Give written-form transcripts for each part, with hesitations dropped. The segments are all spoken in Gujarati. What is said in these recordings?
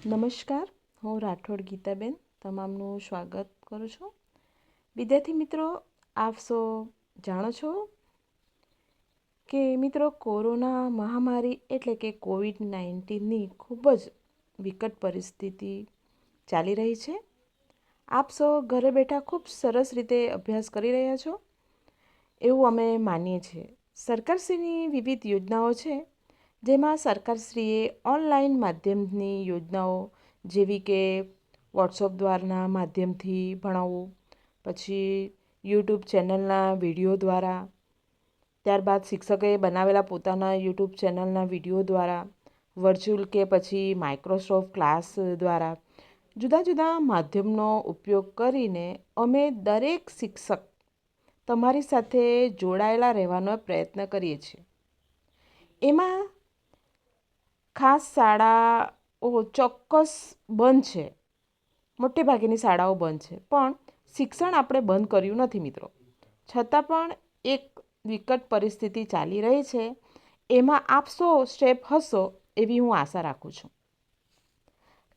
નમસ્કાર, હું રાઠોડ ગીતાબેન તમામનું સ્વાગત કરું છું. વિદ્યાર્થી મિત્રો, આપ સૌ જાણો છો કે મિત્રો કોરોના મહામારી એટલે કે કોવિડ-19ની ખૂબ જ વિકટ પરિસ્થિતિ ચાલી રહી છે. આપ સૌ ઘરે બેઠા ખૂબ સરસ રીતે અભ્યાસ કરી રહ્યા છો એવું અમે માનીએ છીએ. સરકારશ્રીની વિવિધ યોજનાઓ છે, જેમાં સરકારશ્રીએ ઓનલાઈન માધ્યમની યોજનાઓ જેવી કે વોટ્સઅપ દ્વારાના માધ્યમથી ભણાવવું, પછી યુટ્યુબ ચેનલના વિડીયો દ્વારા, ત્યારબાદ શિક્ષકે બનાવેલા પોતાના યુટ્યુબ ચેનલના વિડીયો દ્વારા, વર્ચ્યુઅલ કે પછી માઇક્રોસોફ્ટ ક્લાસ દ્વારા જુદા જુદા માધ્યમનો ઉપયોગ કરીને અમે દરેક શિક્ષક તમારી સાથે જોડાયેલા રહેવાનો પ્રયત્ન કરીએ છીએ. એમાં ખાસ શાળાઓ ચોક્કસ બંધ છે, મોટે ભાગેની શાળાઓ બંધ છે, પણ શિક્ષણ આપણે બંધ કર્યું નથી મિત્રો. છતાં પણ એક વિકટ પરિસ્થિતિ ચાલી રહી છે, એમાં આપ સૌ સ્ટેપ હશો એવી હું આશા રાખું છું.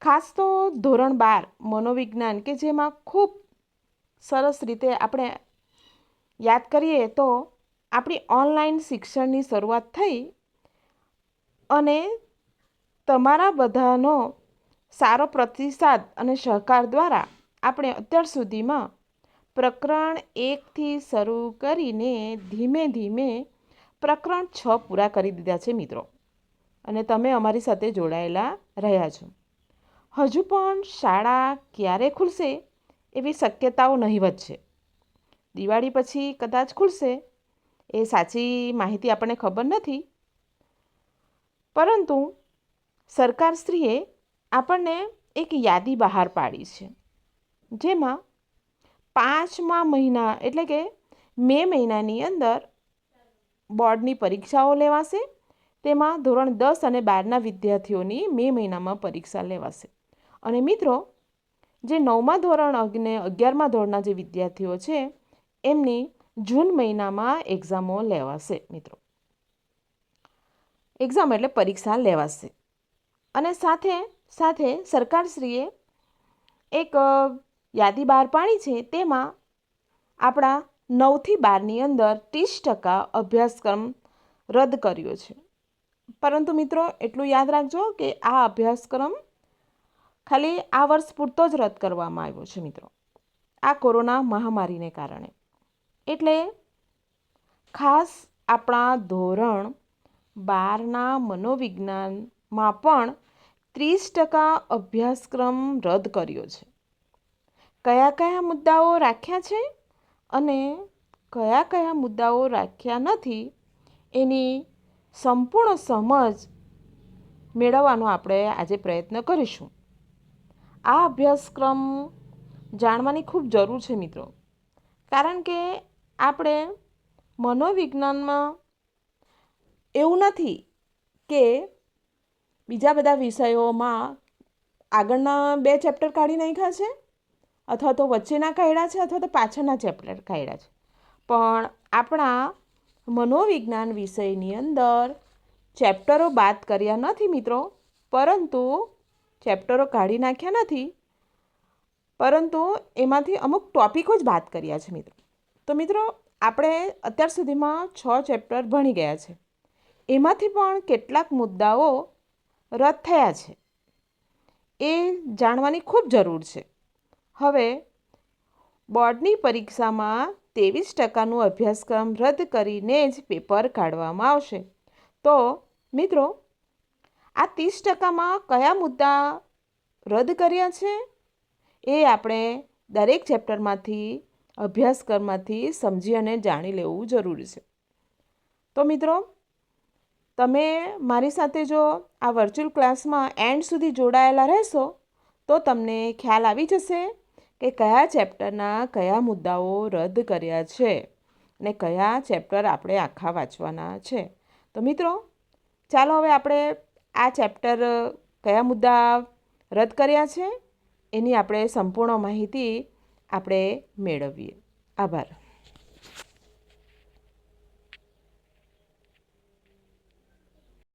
ખાસ તો ધોરણ 12 મનોવિજ્ઞાન કે જેમાં ખૂબ સરસ રીતે આપણે યાદ કરીએ તો આપણી ઓનલાઈન શિક્ષણની શરૂઆત થઈ અને તમારા બધાનો સારો પ્રતિસાદ અને સહકાર દ્વારા આપણે અત્યાર સુધીમાં પ્રકરણ 1થી શરૂ કરીને ધીમે ધીમે પ્રકરણ 6 પૂરા કરી દીધા છે મિત્રો. અને તમે અમારી સાથે જોડાયેલા રહ્યા છો. હજુ પણ શાળા ક્યારે ખુલશે એવી શક્યતાઓ નહીવત છે. દિવાળી પછી કદાચ ખુલશે, એ સાચી માહિતી આપણને ખબર નથી. પરંતુ સરકારશ્રીએ આપણને એક યાદી બહાર પાડી છે, જેમાં 5મા મહિના એટલે કે મે મહિનાની અંદર બોર્ડની પરીક્ષાઓ લેવાશે. તેમાં ધોરણ 10 અને 12ના વિદ્યાર્થીઓની મે મહિનામાં પરીક્ષા લેવાશે. અને મિત્રો, જે 9મા ધોરણ અને 11મા ધોરણના જે વિદ્યાર્થીઓ છે એમની જૂન મહિનામાં એક્ઝામો લેવાશે મિત્રો. એક્ઝામ એટલે પરીક્ષા લેવાશે. અને સાથે સાથે સરકારશ્રીએ એક યાદી બહાર પાડી છે, તેમાં આપણા 9થી 12ની અંદર 30% અભ્યાસક્રમ રદ કર્યો છે. પરંતુ મિત્રો એટલું યાદ રાખજો કે આ અભ્યાસક્રમ ખાલી આ વર્ષ પૂરતો જ રદ કરવામાં આવ્યો છે મિત્રો, આ કોરોના મહામારીને કારણે. એટલે ખાસ આપણા ધોરણ 12ના મનોવિજ્ઞાનમાં પણ 30% અભ્યાસક્રમ રદ કર્યો છે. કયા કયા મુદ્દાઓ રાખ્યા છે અને કયા કયા મુદ્દાઓ રાખ્યા નથી એની સંપૂર્ણ સમજ મેળવવાનો આપણે આજે પ્રયત્ન કરીશું. આ અભ્યાસક્રમ જાણવાની ખૂબ જરૂર છે મિત્રો, કારણ કે આપણે મનોવિજ્ઞાનમાં એવું નથી કે બીજા બધા વિષયોમાં આગળના 2 ચેપ્ટર કાઢી નાખ્યા છે, અથવા તો વચ્ચેના કાઢ્યા છે, અથવા તો પાછળના ચેપ્ટર કાઢ્યા છે. પણ આપણા મનોવિજ્ઞાન વિષયની અંદર ચેપ્ટરો બાદ કર્યા નથી મિત્રો, પરંતુ ચેપ્ટરો કાઢી નાખ્યા નથી, પરંતુ એમાંથી અમુક ટોપિકો જ બાદ કર્યા છે મિત્રો. તો મિત્રો, આપણે અત્યાર સુધીમાં 6 ચેપ્ટર ભણી ગયા છે. એમાંથી પણ કેટલાક મુદ્દાઓ રદ થયા છે, એ જાણવાની ખૂબ જરૂર છે. હવે બોર્ડની પરીક્ષામાં 23%નું અભ્યાસક્રમ રદ કરીને જ પેપર કાઢવામાં આવશે. તો મિત્રો, આ 30%માં કયા મુદ્દા રદ કર્યા છે એ આપણે દરેક ચેપ્ટરમાંથી અભ્યાસક્રમમાંથી સમજી અને જાણી લેવું જરૂરી છે. તો મિત્રો, તમે મારી સાથે જો આ વર્ચ્યુઅલ ક્લાસમાં એન્ડ સુધી જોડાયેલા રહેશો તો તમને ખ્યાલ આવી જશે કે કયા ચેપ્ટરના કયા મુદ્દાઓ રદ કર્યા છે અને કયા ચેપ્ટર આપણે આખા વાંચવાના છે. તો મિત્રો, ચાલો હવે આપણે આ ચેપ્ટર કયા મુદ્દા રદ કર્યા છે એની આપણે સંપૂર્ણ માહિતી આપણે મેળવીએ. આભાર.